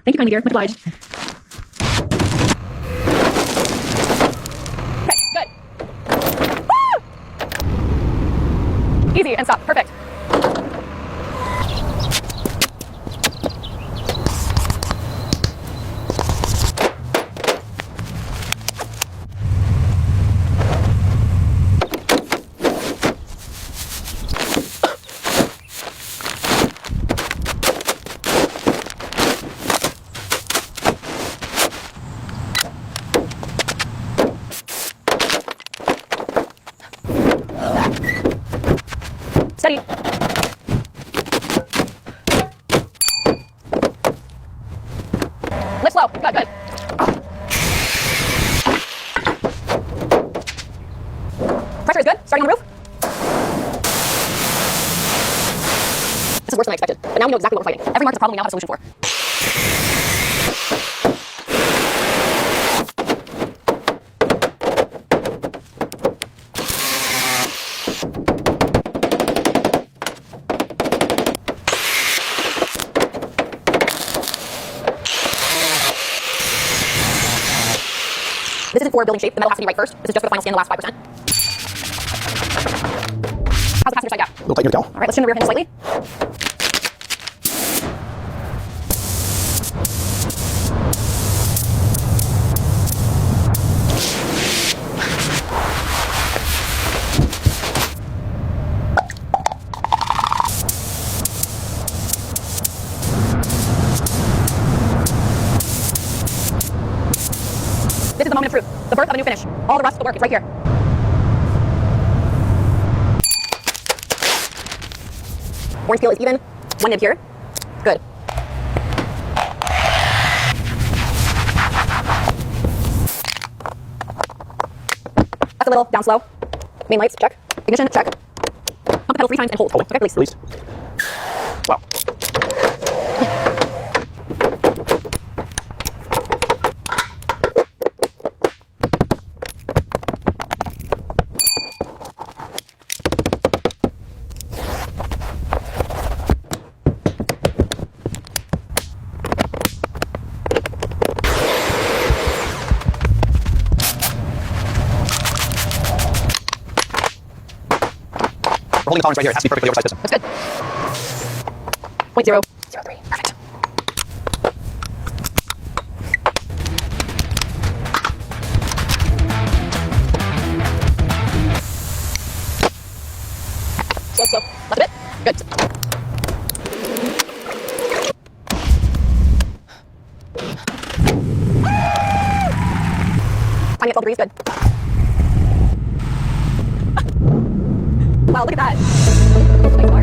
Thank you kindly, dear. Much obliged. Okay, good. Woo! Easy and stop. Perfect. Steady. Lift slow. Good, good. Pressure is good. Starting on the roof. This is worse than I expected, but now we know exactly what we're fighting. Every mark is a problem we now have a solution for. This isn't for building shape. The metal has to be right first. This is just for the final stand, the last 5%. How's the passenger side gap? A little tight near the cowl. All right, let's trim the rear hinge slightly. This is the moment of truth. The birth of a new finish. All the rest of the work is right here. Orange peel is even. One nib here. Good. That's a little. Down slow. Main lights, check. Ignition, check. Pump the pedal 3 times and hold. Okay, release. Released. Wow. We're holding the tolerance right here. It has to be perfectly oversized piston. That's good. 0.003. Perfect. Slow, slow. Left a bit. Good. Timing at 12 degrees. Good. Wow, look at that. Nice bar.